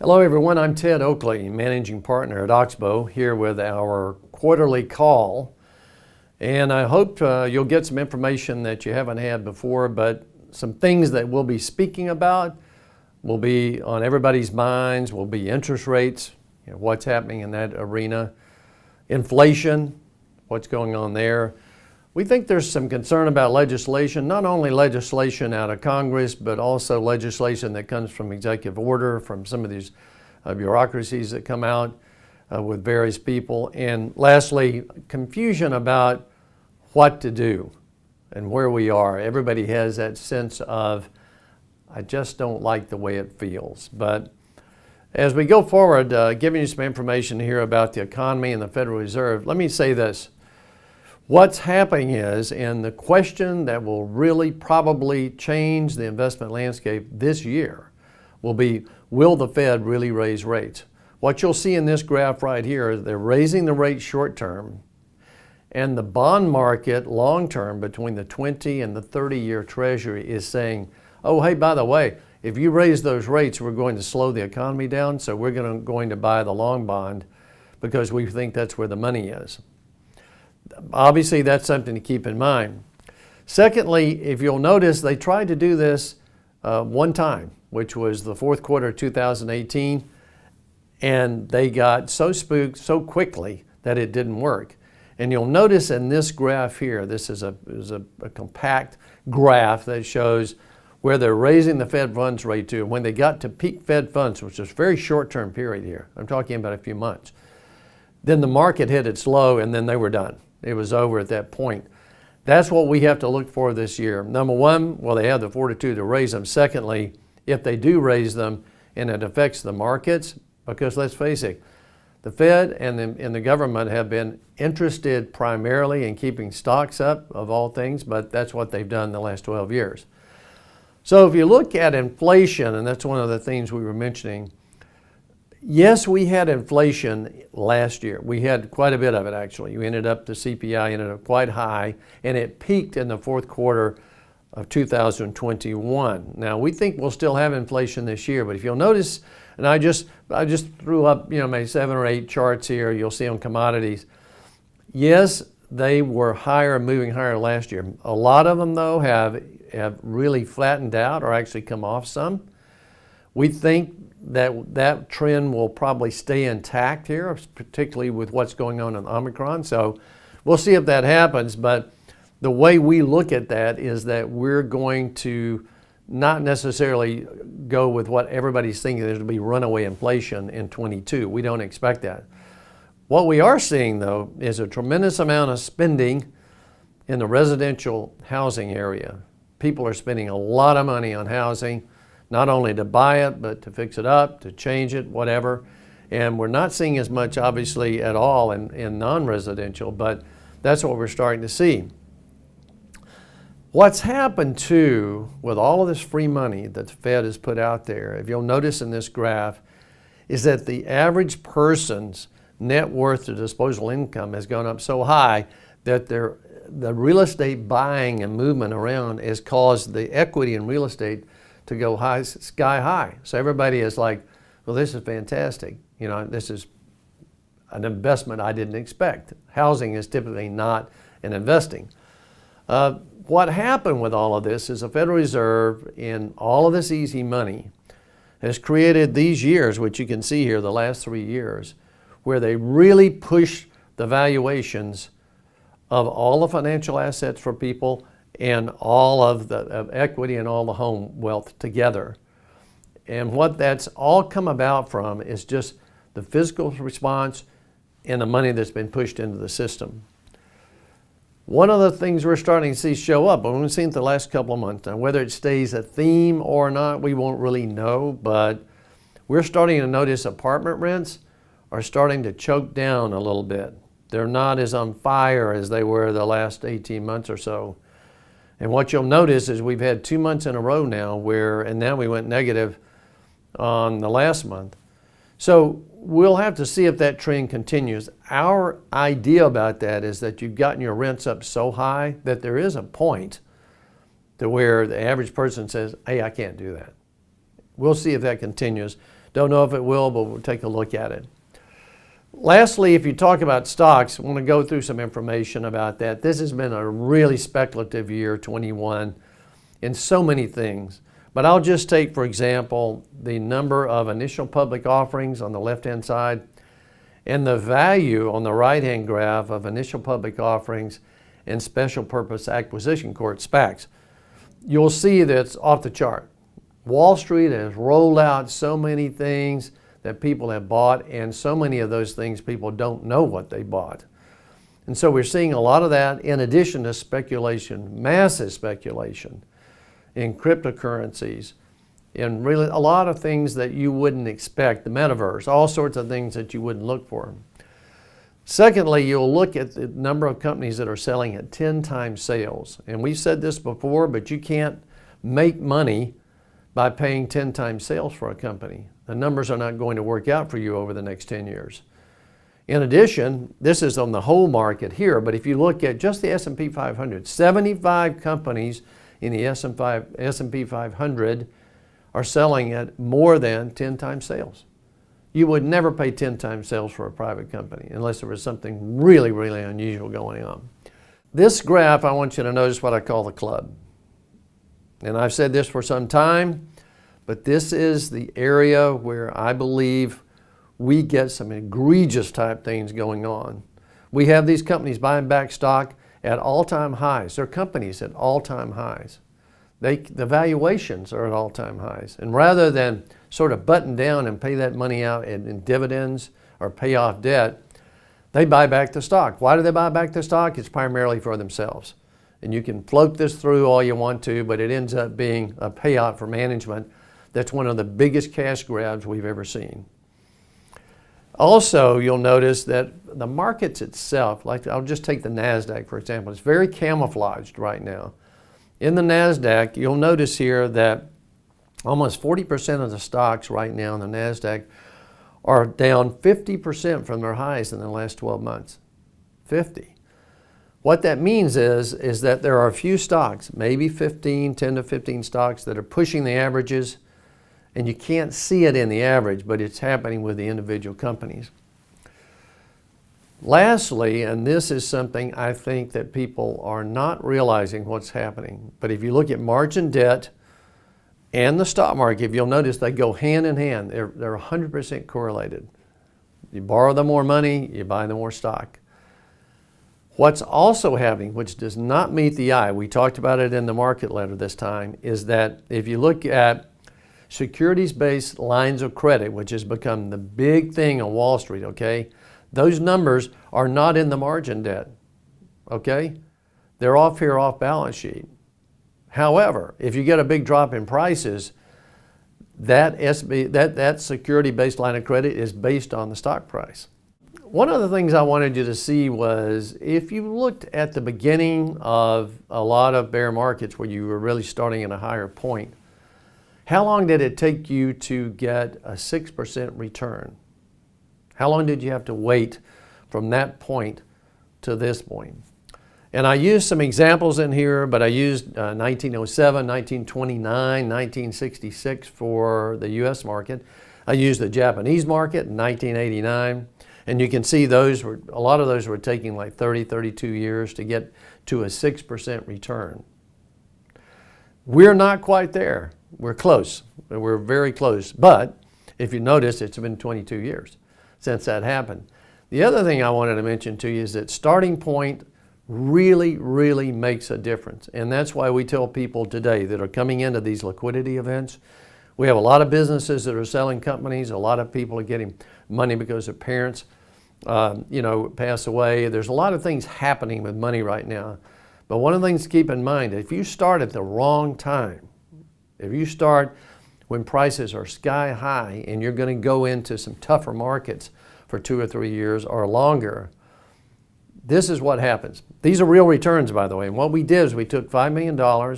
Hello everyone, I'm Ted Oakley, Managing Partner at Oxbow, here with our quarterly call. And I hope you'll get some information that you haven't had before, but some things that we'll be speaking about will be on everybody's minds, will be interest rates, what's happening in that arena, inflation, what's going on there. We think there's some concern about legislation, not only legislation out of Congress, but also legislation that comes from executive order, from some of these bureaucracies that come out with various people. And lastly, confusion about what to do and where we are. Everybody has that sense of, I just don't like the way it feels. But as we go forward, giving you some information here about the economy and the Federal Reserve, let me say this. What's happening is, and the question that will really probably change the investment landscape this year will be, will the Fed really raise rates? What you'll see in this graph right here is they're raising the rate short term, and the bond market long term between the 20 and the 30-year Treasury is saying, oh, hey, by the way, if you raise those rates, we're going to slow the economy down, so we're going to buy the long bond because we think that's where the money is. Obviously, that's something to keep in mind. Secondly, if you'll notice, they tried to do this one time, which was the fourth quarter of 2018, and they got so spooked so quickly that it didn't work. And you'll notice in this graph here, this is a compact graph that shows where they're raising the Fed funds rate to. When they got to peak Fed funds, which is a very short-term period here, I'm talking about a few months, then the market hit its low and then they were done. It was over at that point. That's what we have to look for this year. Number one, well, they have the fortitude to raise them. Secondly, if they do raise them and it affects the markets, because let's face it, the Fed and the government have been interested primarily in keeping stocks up of all things, but that's what they've done the last 12 years. So if you look at inflation, and that's one of the things we were mentioning, yes, we had inflation last year. We had quite a bit of it, actually. The CPI ended up quite high, and it peaked in the fourth quarter of 2021. Now, we think we'll still have inflation this year, but if you'll notice, and I just threw up, maybe 7 or 8 charts here, you'll see on commodities. Yes, they were higher, moving higher last year. A lot of them, though, have really flattened out or actually come off some. We think that trend will probably stay intact here, particularly with what's going on in Omicron. So we'll see if that happens. But the way we look at that is that we're going to not necessarily go with what everybody's thinking there's going to be runaway inflation in 22. We don't expect that. What we are seeing, though, is a tremendous amount of spending in the residential housing area. People are spending a lot of money on housing, not only to buy it, but to fix it up, to change it, whatever. And we're not seeing as much, obviously, at all in non-residential, but that's what we're starting to see. What's happened, too, with all of this free money that the Fed has put out there, if you'll notice in this graph, is that the average person's net worth to disposable income has gone up so high that the real estate buying and movement around has caused the equity in real estate to go sky high. So everybody is like, well, this is fantastic. This is an investment I didn't expect. Housing is typically not an investing. What happened with all of this is the Federal Reserve, in all of this easy money, has created these years, which you can see here, the last 3 years, where they really push the valuations of all the financial assets for people and all of the equity and all the home wealth together. And what that's all come about from is just the fiscal response and the money that's been pushed into the system. One of the things we're starting to see show up, and we've seen it the last couple of months, now whether it stays a theme or not, we won't really know, but we're starting to notice apartment rents are starting to choke down a little bit. They're not as on fire as they were the last 18 months or so. And what you'll notice is we've had 2 months in a row now and now we went negative on the last month. So we'll have to see if that trend continues. Our idea about that is that you've gotten your rents up so high that there is a point to where the average person says, hey, I can't do that. We'll see if that continues. Don't know if it will, but we'll take a look at it. Lastly, if you talk about stocks, I want to go through some information about that. This has been a really speculative year, 21, in so many things. But I'll just take, for example, the number of initial public offerings on the left-hand side and the value on the right-hand graph of initial public offerings and special purpose acquisition court SPACs. You'll see that it's off the chart. Wall Street has rolled out so many things that people have bought, and so many of those things people don't know what they bought. And so we're seeing a lot of that in addition to speculation, massive speculation in cryptocurrencies, in really a lot of things that you wouldn't expect, the metaverse, all sorts of things that you wouldn't look for. Secondly, you'll look at the number of companies that are selling at 10 times sales. And we've said this before, but you can't make money by paying 10 times sales for a company. The numbers are not going to work out for you over the next 10 years. In addition, this is on the whole market here, but if you look at just the S&P 500, 75 companies in the S&P 500 are selling at more than 10 times sales. You would never pay 10 times sales for a private company unless there was something really, really unusual going on. This graph, I want you to notice what I call the club. And I've said this for some time, but this is the area where I believe we get some egregious type things going on. We have these companies buying back stock at all-time highs. They're companies at all-time highs. The valuations are at all-time highs. And rather than sort of button down and pay that money out in dividends or pay off debt, they buy back the stock. Why do they buy back the stock? It's primarily for themselves. And you can float this through all you want to, but it ends up being a payout for management. That's one of the biggest cash grabs we've ever seen. Also, you'll notice that the markets itself, like I'll just take the NASDAQ for example, it's very camouflaged right now. In the NASDAQ, you'll notice here that almost 40% of the stocks right now in the NASDAQ are down 50% from their highs in the last 12 months. 50. What that means is that there are a few stocks, maybe 10 to 15 stocks that are pushing the averages, and you can't see it in the average, but it's happening with the individual companies. Lastly, and this is something I think that people are not realizing what's happening, but if you look at margin debt and the stock market, you'll notice they go hand in hand. They're 100% correlated. You borrow the more money, you buy the more stock. What's also happening, which does not meet the eye, we talked about it in the market letter this time, is that if you look at securities-based lines of credit, which has become the big thing on Wall Street, okay? Those numbers are not in the margin debt, okay? They're off here off balance sheet. However, if you get a big drop in prices, that security-based line of credit is based on the stock price. One of the things I wanted you to see was if you looked at the beginning of a lot of bear markets where you were really starting at a higher point, how long did it take you to get a 6% return? How long did you have to wait from that point to this point? And I used some examples in here, but I used 1907, 1929, 1966 for the US market. I used the Japanese market in 1989. And you can see a lot of those were taking like 30, 32 years to get to a 6% return. We're not quite there. We're close. We're very close. But if you notice, it's been 22 years since that happened. The other thing I wanted to mention to you is that starting point really, really makes a difference. And that's why we tell people today that are coming into these liquidity events, we have a lot of businesses that are selling companies. A lot of people are getting money because their parents, pass away. There's a lot of things happening with money right now. But one of the things to keep in mind, if you start at the wrong time, if you start when prices are sky high and you're going to go into some tougher markets for 2 or 3 years or longer, this is what happens. These are real returns, by the way. And what we did is we took $5 million.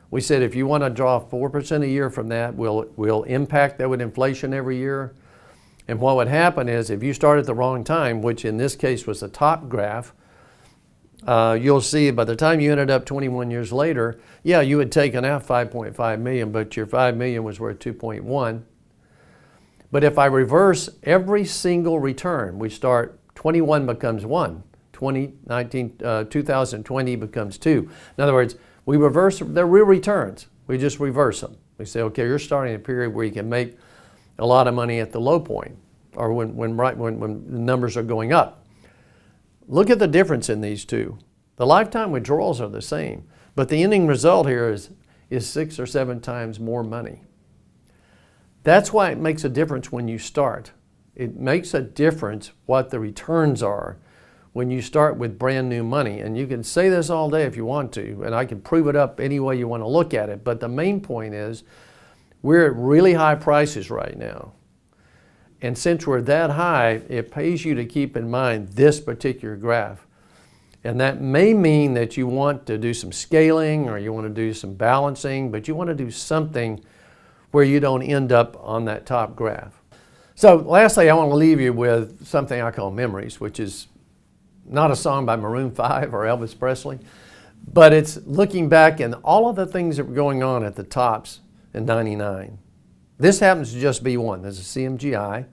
We said, if you want to draw 4% a year from that, we'll impact that with inflation every year. And what would happen is if you start at the wrong time, which in this case was the top graph, you'll see by the time you ended up 21 years later, yeah, you had taken out 5.5 million, but your 5 million was worth 2.1. But if I reverse every single return, we start 21 becomes 1, 2020 becomes 2. In other words, we reverse their real returns. We just reverse them. We say, okay, you're starting a period where you can make a lot of money at the low point, or when the numbers are going up. Look at the difference in these two. The lifetime withdrawals are the same, but the ending result here is 6 or 7 times more money. That's why it makes a difference when you start. It makes a difference what the returns are when you start with brand new money. And you can say this all day if you want to, and I can prove it up any way you want to look at it. But the main point is we're at really high prices right now. And since we're that high, it pays you to keep in mind this particular graph. And that may mean that you want to do some scaling or you want to do some balancing, but you want to do something where you don't end up on that top graph. So lastly, I want to leave you with something I call memories, which is not a song by Maroon 5 or Elvis Presley, but it's looking back and all of the things that were going on at the tops in '99. This happens to just be one. There's a CMGI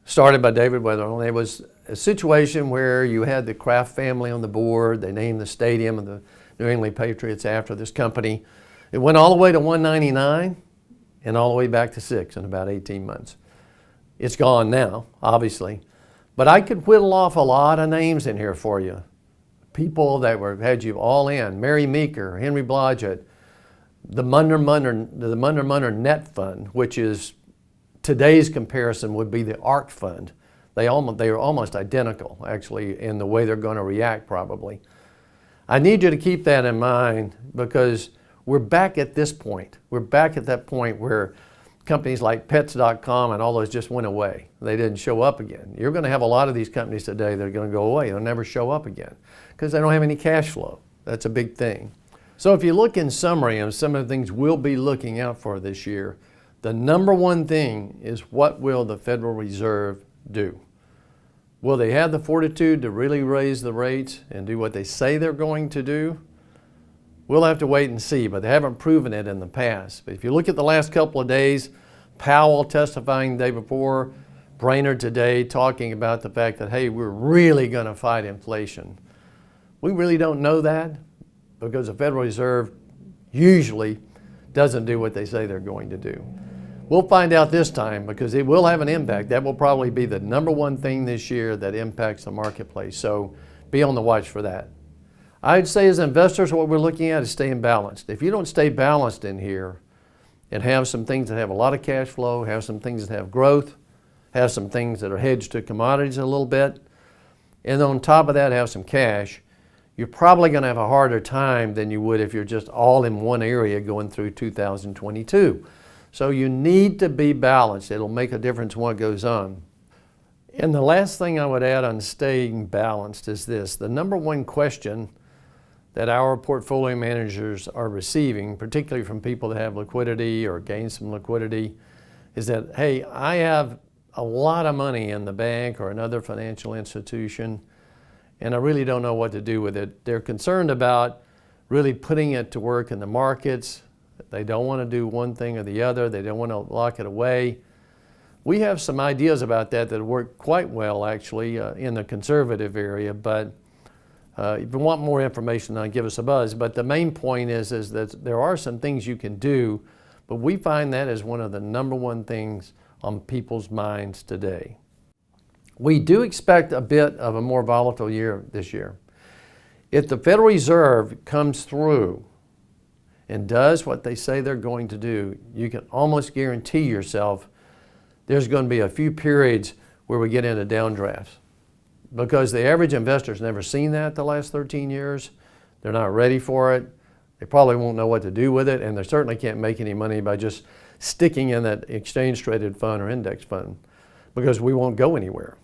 started by David Weatherall. It was a situation where you had the Kraft family on the board. They named the stadium of the New England Patriots after this company. It went all the way to 199 and all the way back to 6 in about 18 months. It's gone now, obviously. But I could whittle off a lot of names in here for you. People that had you all in. Mary Meeker, Henry Blodgett, the Munder Net Fund, which is today's comparison would be the ARC Fund. They are almost identical, actually, in the way they're going to react probably. I need you to keep that in mind because we're back at this point. We're back at that point where companies like Pets.com and all those just went away. They didn't show up again. You're going to have a lot of these companies today that are going to go away. They'll never show up again because they don't have any cash flow. That's a big thing. So if you look in summary on some of the things we'll be looking out for this year, the number one thing is what will the Federal Reserve do? Will they have the fortitude to really raise the rates and do what they say they're going to do? We'll have to wait and see, but they haven't proven it in the past. But if you look at the last couple of days, Powell testifying the day before, Brainerd today talking about the fact that, hey, we're really going to fight inflation. We really don't know that because the Federal Reserve usually doesn't do what they say they're going to do. We'll find out this time because it will have an impact. That will probably be the number one thing this year that impacts the marketplace. So be on the watch for that. I'd say as investors, what we're looking at is staying balanced. If you don't stay balanced in here and have some things that have a lot of cash flow, have some things that have growth, have some things that are hedged to commodities a little bit, and on top of that have some cash, you're probably going to have a harder time than you would if you're just all in one area going through 2022. So you need to be balanced. It'll make a difference what goes on. And the last thing I would add on staying balanced is this. The number one question that our portfolio managers are receiving, particularly from people that have liquidity or gain some liquidity, is that, hey, I have a lot of money in the bank or another financial institution, and I really don't know what to do with it. They're concerned about really putting it to work in the markets. They don't want to do one thing or the other. They don't want to lock it away. We have some ideas about that work quite well, actually, in the conservative area, but if you want more information, give us a buzz. But the main point is that there are some things you can do, but we find that as one of the number one things on people's minds today. We do expect a bit of a more volatile year this year. If the Federal Reserve comes through and does what they say they're going to do, you can almost guarantee yourself there's going to be a few periods where we get into downdrafts. Because the average investor's never seen that the last 13 years. They're not ready for it. They probably won't know what to do with it, and they certainly can't make any money by just sticking in that exchange-traded fund or index fund because we won't go anywhere.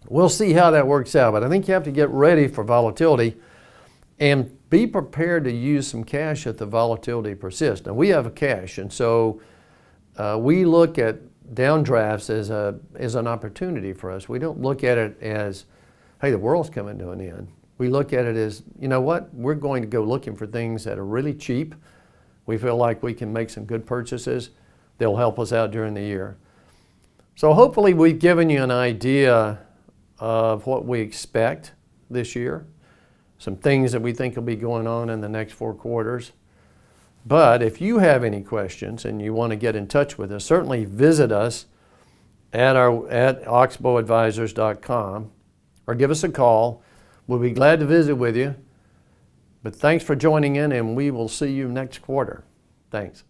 We'll see how that works out, but I think you have to get ready for volatility and be prepared to use some cash if the volatility persists. Now, we have cash, and so we look at downdrafts as an opportunity for us. We don't look at it as, hey, the world's coming to an end. We look at it as, you know what, we're going to go looking for things that are really cheap. We feel like we can make some good purchases. They'll help us out during the year. So hopefully we've given you an idea of what we expect this year, some things that we think will be going on in the next 4 quarters. But if you have any questions and you want to get in touch with us, certainly visit us at oxbowadvisors.com or give us a call. We'll be glad to visit with you. But thanks for joining in, and we will see you next quarter. Thanks.